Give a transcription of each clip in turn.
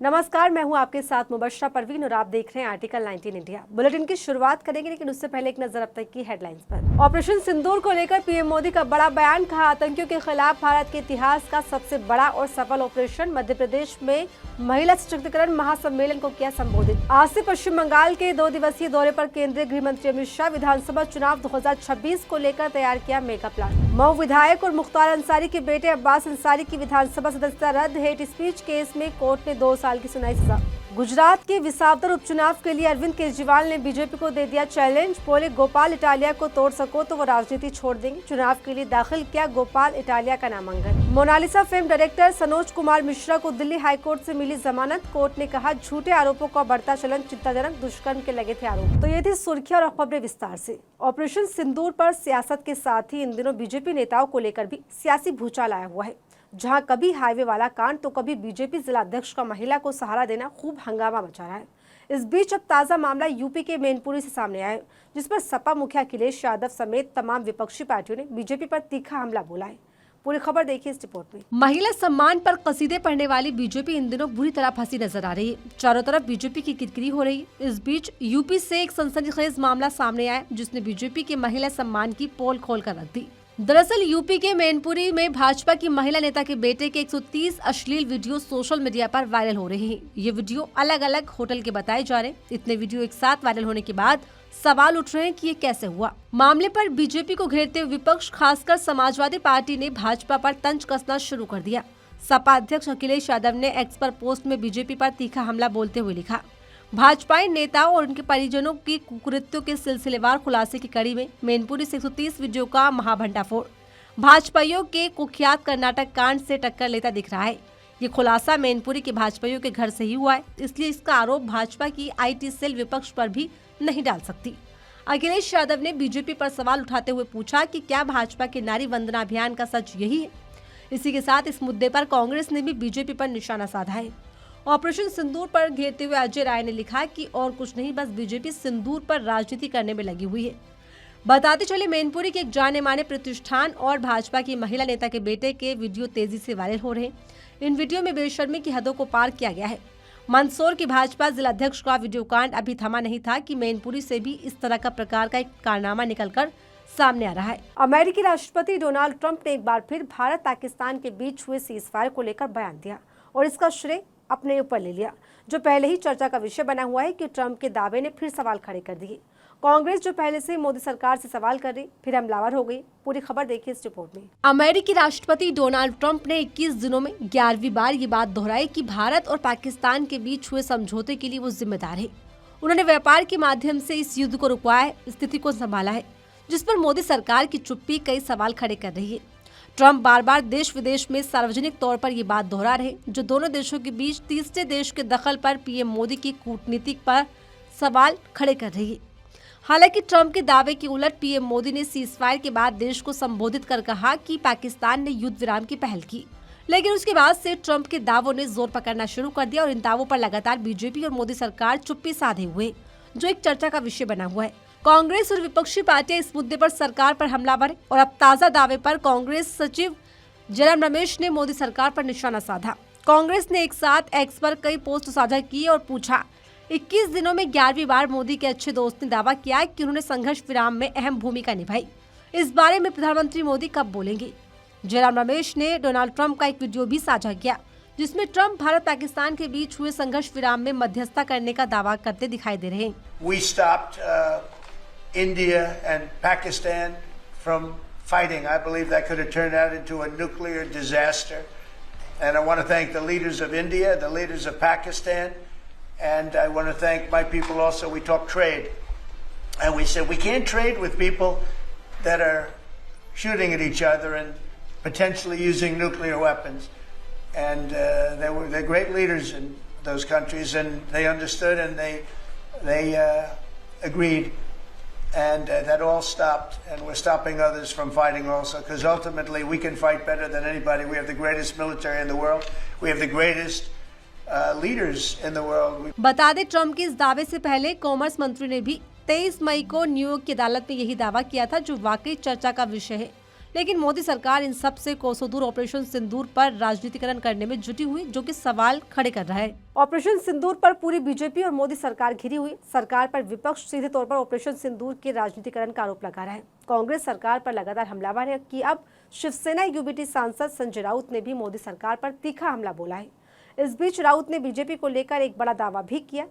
नमस्कार, मैं हूं आपके साथ मुबश्शरा परवीन और आप देख रहे हैं आर्टिकल 19 इंडिया। बुलेटिन की शुरुआत करेंगे, लेकिन उससे पहले एक नजर अब तक की हेडलाइंस पर। ऑपरेशन सिंदूर को लेकर पीएम मोदी का बड़ा बयान। कहा, आतंकियों के खिलाफ भारत के इतिहास का सबसे बड़ा और सफल ऑपरेशन। मध्य प्रदेश में महिला सशक्तिकरण महासम्मेलन को किया संबोधित। आज से पश्चिम बंगाल के 2 दिवसीय दौरे पर केंद्रीय गृह मंत्री अमित शाह। विधानसभा चुनाव 2026 को लेकर तैयार किया मेगा प्लान। मऊ विधायक और मुख्तार अंसारी के बेटे अब्बास अंसारी की विधानसभा सदस्यता रद्द। हेट स्पीच केस में कोर्ट ने 2 साल की सुनाई सजा। गुजरात के विसावदर उपचुनाव के लिए अरविंद केजरीवाल ने बीजेपी को दे दिया चैलेंज। बोले, गोपाल इटालिया को तोड़ सको तो वो राजनीति छोड़ देंगे। चुनाव के लिए दाखिल किया गोपाल इटालिया का नामांकन। मोनालिसा फिल्म डायरेक्टर सनोज कुमार मिश्रा को दिल्ली हाईकोर्ट से मिली जमानत। कोर्ट ने कहा, झूठे आरोपों का बढ़ता चलन चिंताजनक। दुष्कर्म के लगे थे आरोप। तो ये थी सुर्खियां और खबरें विस्तार से। ऑपरेशन सिंदूर पर सियासत के साथ ही इन दिनों बीजेपी नेताओं को लेकर भी सियासी भूचाल आया हुआ है। जहां कभी हाईवे वाला कांड तो कभी बीजेपी जिला अध्यक्ष का महिला को सहारा देना खूब हंगामा मचा रहा है। इस बीच अब ताजा मामला यूपी के मैनपुरी से सामने आया है, जिस पर सपा मुखिया अखिलेश यादव समेत तमाम विपक्षी पार्टियों ने बीजेपी पर तीखा हमला बोला है। पूरी खबर देखिए इस रिपोर्ट में। महिला सम्मान पर कसीदे पढ़ने वाली बीजेपी इन दिनों बुरी तरह फंसी नजर आ रही है। चारों तरफ बीजेपी की किरकिरी हो रही है। इस बीच यूपी से एक सनसनीखेज मामला सामने आया, जिसने बीजेपी के महिला सम्मान की पोल खोल कर रख दी। दरअसल यूपी के मैनपुरी में भाजपा की महिला नेता के बेटे के 130 अश्लील वीडियो सोशल मीडिया पर वायरल हो रहे हैं। ये वीडियो अलग अलग होटल के बताए जा रहे हैं। इतने वीडियो एक साथ वायरल होने के बाद सवाल उठ रहे हैं कि ये कैसे हुआ। मामले पर बीजेपी को घेरते हुए विपक्ष, खासकर समाजवादी पार्टी ने भाजपा पर तंज कसना शुरू कर दिया। सपा अध्यक्ष अखिलेश यादव ने एक्स पर पोस्ट में बीजेपी पर तीखा हमला बोलते हुए लिखा, भाजपाई नेताओं और उनके परिजनों की कुकृत्यों के सिलसिलेवार खुलासे की कड़ी में मैनपुरी से 130 वीडियो का महाभंडाफोड़ भाजपाइयों के कुख्यात कर्नाटक कांड से टक्कर लेता दिख रहा है। ये खुलासा मैनपुरी के भाजपाइयों के घर से ही हुआ है, इसलिए इसका आरोप भाजपा की आईटी सेल विपक्ष पर भी नहीं डाल सकती। अखिलेश यादव ने बीजेपी पर सवाल उठाते हुए पूछा कि क्या भाजपा के नारी वंदना अभियान का सच यही है। इसी के साथ इस मुद्दे पर कांग्रेस ने भी बीजेपी पर निशाना साधा है। ऑपरेशन सिंदूर पर घेरते हुए अजय राय ने लिखा कि और कुछ नहीं, बस बीजेपी सिंदूर पर राजनीति करने में लगी हुई है। बताते चले, मैनपुरी के एक जाने माने प्रतिष्ठान और भाजपा की महिला नेता के बेटे के वीडियो तेजी से वायरल हो रहे हैं। इन वीडियो में बेशर्मी की हदों को पार किया गया है। मंदसौर की भाजपा जिला अध्यक्ष का वीडियो कांड अभी थमा नहीं था कि मैनपुरी से भी इस तरह का प्रकार का एक कारनामा निकलकर सामने आ रहा है। अमेरिकी राष्ट्रपति डोनाल्ड ट्रंप ने एक बार फिर भारत पाकिस्तान के बीच हुए सीजफायर को लेकर बयान दिया और इसका श्रेय अपने ऊपर ले लिया, जो पहले ही चर्चा का विषय बना हुआ है कि ट्रंप के दावे ने फिर सवाल खड़े कर दिए। कांग्रेस जो पहले से मोदी सरकार से सवाल कर रही, फिर हमलावर हो गई। पूरी खबर देखिए इस रिपोर्ट में। अमेरिकी राष्ट्रपति डोनाल्ड ट्रंप ने 21 दिनों में 11वीं बार ये बात दोहराई कि भारत और पाकिस्तान के बीच हुए समझौते के लिए वो जिम्मेदार है। उन्होंने व्यापार के माध्यम से इस युद्ध को रुकवाया है, स्थिति को संभाला है, जिस पर मोदी सरकार की चुप्पी कई सवाल खड़े कर रही है। ट्रंप बार बार देश विदेश में सार्वजनिक तौर पर ये बात दोहरा रहे, जो दोनों देशों के बीच तीसरे देश के दखल पर पीएम मोदी की कूटनीति पर सवाल खड़े कर रही है। हालांकि ट्रंप के दावे की उलट पीएम मोदी ने सीजफायर के बाद देश को संबोधित कर कहा कि पाकिस्तान ने युद्ध विराम की पहल की, लेकिन उसके बाद से ट्रंप के दावों ने जोर पकड़ना शुरू कर दिया और इन दावों पर लगातार बीजेपी और मोदी सरकार चुप्पी साधे हुए, जो एक चर्चा का विषय बना हुआ है। कांग्रेस और विपक्षी पार्टियां इस मुद्दे पर सरकार पर हमलावर है और अब ताजा दावे पर कांग्रेस सचिव जयराम रमेश ने मोदी सरकार पर निशाना साधा। कांग्रेस ने एक साथ एक्स पर कई पोस्ट साझा किए और पूछा, 21 दिनों में 11वीं बार मोदी के अच्छे दोस्त ने दावा किया कि उन्होंने संघर्ष विराम में अहम भूमिका निभाई। इस बारे में प्रधानमंत्री मोदी कब बोलेंगे? जयराम रमेश ने डोनाल्ड ट्रंप का एक वीडियो भी साझा किया, जिसमें ट्रंप भारत पाकिस्तान के बीच हुए संघर्ष विराम में मध्यस्थता करने का दावा करते दिखाई दे रहे हैं। India and Pakistan from fighting. I believe that could have turned out into a nuclear disaster. And I want to thank the leaders of India, the leaders of Pakistan, and I want to thank my people also. We talked trade. And we said we can't trade with people that are shooting at each other and potentially using nuclear weapons. And they're great leaders in those countries, and they understood and they agreed. And that all stopped, and we're stopping others from fighting also, because ultimately we can fight better than anybody. We have the greatest military in the world. We have the greatest leaders in the world. बता दें, Trump के इस दावे से पहले commerce मंत्री ने भी 23 मई को न्यूयॉर्क की अदालत में यही दावा किया था, जो वाकई चर्चा का विषय है। लेकिन मोदी सरकार इन सब से कोसों दूर ऑपरेशन सिंदूर पर राजनीतिकरण करने में जुटी हुई, जो कि सवाल खड़े कर रहा है। ऑपरेशन सिंदूर पर पूरी बीजेपी और मोदी सरकार घिरी हुई। सरकार पर विपक्ष सीधे तौर पर ऑपरेशन सिंदूर के राजनीतिकरण का आरोप लगा रहा है। कांग्रेस सरकार पर लगातार हमलावर है कि अब शिवसेना यूबीटी सांसद संजय राउत ने भी मोदी सरकार पर तीखा हमला बोला है। इस बीच राउत ने बीजेपी को लेकर एक बड़ा दावा भी किया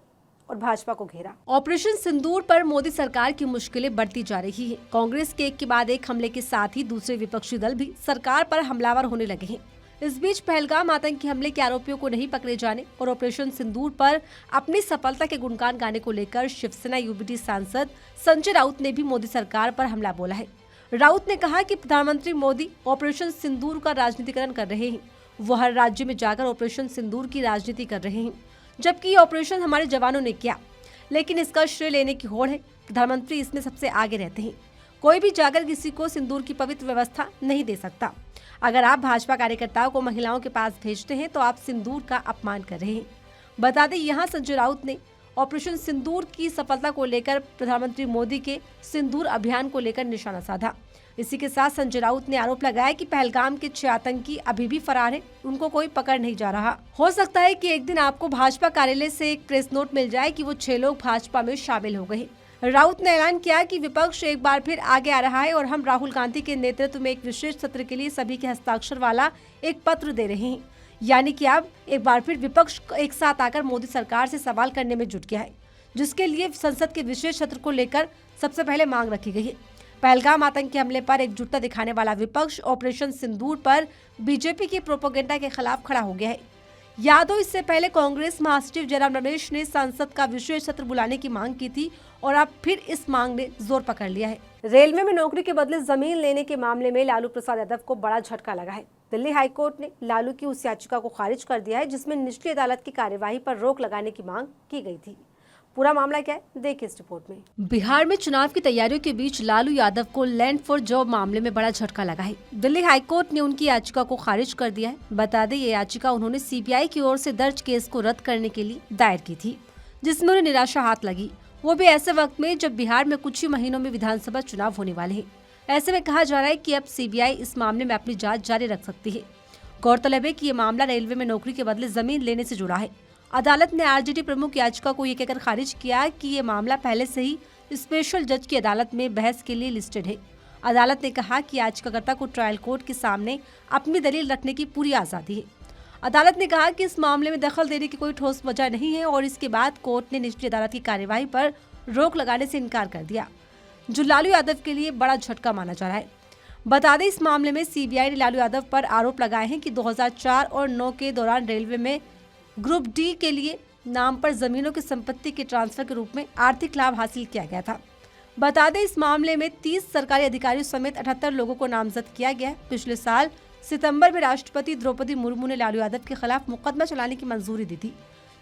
और भाजपा को घेरा। ऑपरेशन सिंदूर पर मोदी सरकार की मुश्किलें बढ़ती जा रही है। कांग्रेस के एक के बाद एक हमले के साथ ही दूसरे विपक्षी दल भी सरकार पर हमलावर होने लगे हैं। इस बीच पहलगाम आतंकी हमले के आरोपियों को नहीं पकड़े जाने और ऑपरेशन सिंदूर पर अपनी सफलता के गुणगान गाने को लेकर शिवसेना यूबीटी सांसद संजय राउत ने भी मोदी सरकार पर हमला बोला है। राउत ने कहा कि प्रधानमंत्री मोदी ऑपरेशन सिंदूर का राजनीतिकरण कर रहे हैं। वो हर राज्य में जाकर ऑपरेशन सिंदूर की राजनीति कर रहे हैं, जबकि ये ऑपरेशन हमारे जवानों ने किया, लेकिन इसका श्रेय लेने की होड़ है। प्रधानमंत्री इसमें सबसे आगे रहते हैं। कोई भी जाकर किसी को सिंदूर की पवित्र व्यवस्था नहीं दे सकता। अगर आप भाजपा कार्यकर्ताओं को महिलाओं के पास भेजते हैं तो आप सिंदूर का अपमान कर रहे हैं। बता दें, यहाँ संजय राउत ने ऑपरेशन सिंदूर की सफलता को लेकर प्रधानमंत्री मोदी के सिंदूर अभियान को लेकर निशाना साधा। इसी के साथ संजय राउत ने आरोप लगाया कि पहलगाम के 6 आतंकी अभी भी फरार हैं, उनको कोई पकड़ नहीं जा रहा। हो सकता है कि एक दिन आपको भाजपा कार्यालय से एक प्रेस नोट मिल जाए कि वो 6 लोग भाजपा में शामिल हो गए। राउत ने ऐलान किया कि विपक्ष एक बार फिर आगे आ रहा है और हम राहुल गांधी के नेतृत्व में एक विशेष सत्र के लिए सभी के हस्ताक्षर वाला एक पत्र दे रहे हैं। यानी कि अब एक बार फिर विपक्ष एक साथ आकर मोदी सरकार से सवाल करने में जुट गया है, जिसके लिए संसद के विशेष सत्र को लेकर सबसे पहले मांग रखी गई है। पहलगाम आतंकी हमले पर एकजुटता दिखाने वाला विपक्ष ऑपरेशन सिंदूर पर बीजेपी की प्रोपेगेंडा के खिलाफ खड़ा हो गया है। याद हो, इससे पहले कांग्रेस महासचिव जयराम रमेश ने संसद का विशेष सत्र बुलाने की मांग की थी और अब फिर इस मांग ने जोर पकड़ लिया है। रेलवे में नौकरी के बदले जमीन लेने के मामले में लालू प्रसाद यादव को बड़ा झटका लगा है। दिल्ली हाईकोर्ट ने लालू की उस याचिका को खारिज कर दिया है जिसमें निचली अदालत की कार्यवाही पर रोक लगाने की मांग की गई थी। पूरा मामला क्या है, देखिए इस रिपोर्ट में। बिहार में चुनाव की तैयारियों के बीच लालू यादव को लैंड फॉर जॉब मामले में बड़ा झटका लगा है। दिल्ली हाईकोर्ट ने उनकी याचिका को खारिज कर दिया है। बता दें, ये याचिका उन्होंने सीबीआई की ओर से दर्ज केस को रद्द करने के लिए दायर की थी, जिसमें उन्हें निराशा हाथ लगी, वो भी ऐसे वक्त में जब बिहार में कुछ ही महीनों में विधानसभा चुनाव होने वाले हैं। ऐसे में कहा जा रहा है कि अब सीबीआई इस मामले में अपनी जाँच जारी रख सकती है। गौरतलब है कि ये मामला रेलवे में नौकरी के बदले जमीन लेने से जुड़ा है। अदालत ने आरजेडी प्रमुख याचिका को ये कहकर खारिज किया कि ये मामला पहले से ही स्पेशल जज की अदालत में बहस के लिए लिस्टेड है। अदालत ने कहा कि याचिकाकर्ता को ट्रायल कोर्ट के सामने अपनी दलील रखने की पूरी आज़ादी है। अदालत ने कहा कि इस मामले में दखल देने की कोई ठोस वजह नहीं है और इसके बाद कोर्ट ने निचली अदालत की कार्यवाही पर रोक लगाने से इनकार कर दिया, जो लालू यादव के लिए बड़ा झटका माना जा रहा है। बता दें, इस मामले में सीबीआई ने लालू यादव पर आरोप लगाए हैं कि 2004 और 9 के दौरान रेलवे में ग्रुप डी के लिए नाम पर जमीनों की संपत्ति के ट्रांसफर के रूप में आर्थिक लाभ हासिल किया गया था। बता दें, इस मामले में 30 सरकारी अधिकारियों समेत 78 लोगों को नामजद किया गया है। पिछले साल सितंबर में राष्ट्रपति द्रौपदी मुर्मू ने लालू यादव के खिलाफ मुकदमा चलाने की मंजूरी दी थी,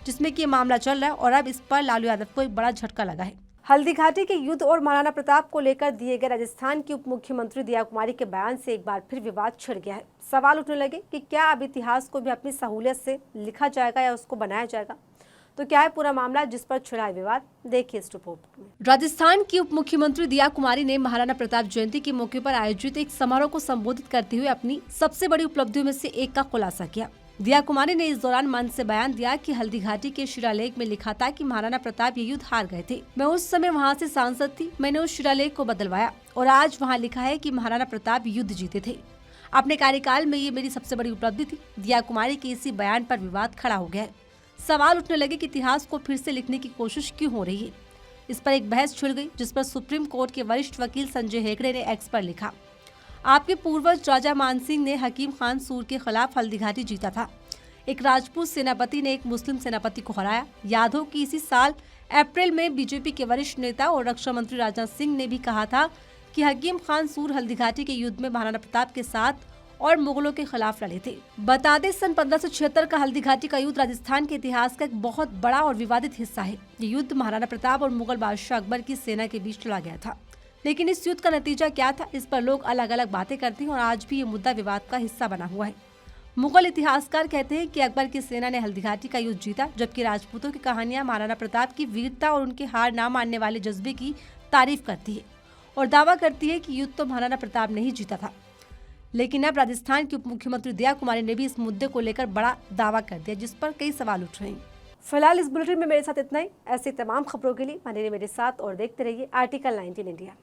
जिसमें कि मामला चल रहा है और अब इस पर लालू यादव को एक बड़ा झटका लगा है। हल्दी घाटी के युद्ध और महाराणा प्रताप को लेकर दिए गए राजस्थान की उप मुख्यमंत्री दिया कुमारी के बयान से एक बार फिर विवाद छिड़ गया है। सवाल उठने लगे कि क्या अब इतिहास को भी अपनी सहूलियत से लिखा जाएगा या उसको बनाया जाएगा। तो क्या है पूरा मामला जिस पर छिड़ा है विवाद, देखिए इस रिपोर्ट में। राजस्थान की उप मुख्यमंत्री दिया कुमारी ने महाराणा प्रताप जयंती के मौके पर आयोजित एक समारोह को संबोधित करते हुए अपनी सबसे बड़ी उपलब्धियों में से एक का खुलासा किया। दिया कुमारी ने इस दौरान मंच से बयान दिया कि हल्दी घाटी के शिलालेख में लिखा था कि महाराणा प्रताप ये युद्ध हार गए थे। मैं उस समय वहां से सांसद थी, मैंने उस शिलालेख को बदलवाया और आज वहां लिखा है कि महाराणा प्रताप युद्ध जीते थे। अपने कार्यकाल में ये मेरी सबसे बड़ी उपलब्धि थी। दिया कुमारी के इसी बयान पर विवाद खड़ा हो गया है। सवाल उठने लगे कि इतिहास को फिर से लिखने की कोशिश क्यों हो रही है। इस पर एक बहस छिड़ गई, जिस पर सुप्रीम कोर्ट के वरिष्ठ वकील संजय हेगड़े ने एक्स पर लिखा, आपके पूर्वज राजा मानसिंह ने हकीम खान सूर के खिलाफ हल्दी घाटी जीता था। एक राजपूत सेनापति ने एक मुस्लिम सेनापति को हराया। याद हो कि इसी साल अप्रैल में बीजेपी के वरिष्ठ नेता और रक्षा मंत्री राजनाथ सिंह ने भी कहा था कि हकीम खान सूर हल्दी घाटी के युद्ध में महाराणा प्रताप के साथ और मुगलों के खिलाफ लड़े थे। बता दें, सन 1576 का हल्दी घाटी का युद्ध राजस्थान के इतिहास का एक बहुत बड़ा और विवादित हिस्सा है। ये युद्ध महाराणा प्रताप और मुगल बादशाह अकबर की सेना के बीच लड़ा गया था। लेकिन इस युद्ध का नतीजा क्या था, इस पर लोग अलग अलग बातें करते हैं और आज भी ये मुद्दा विवाद का हिस्सा बना हुआ है। मुगल इतिहासकार कहते हैं कि अकबर की सेना ने हल्दी घाटी का युद्ध जीता, जबकि राजपूतों की कहानियां महाराणा प्रताप की वीरता और उनके हार ना मानने वाले जज्बे की तारीफ करती है और दावा करती है कि युद्ध तो महाराणा प्रताप ने ही जीता था। लेकिन अब राजस्थान की उप मुख्यमंत्री दया कुमारी ने भी इस मुद्दे को लेकर बड़ा दावा कर दिया, जिस पर कई सवाल उठ रहे हैं। फिलहाल इस बुलेटिन में मेरे साथ इतना ही। ऐसी तमाम खबरों के लिए बने रहिए मेरे साथ और देखते रहिए आर्टिकल 19 इंडिया।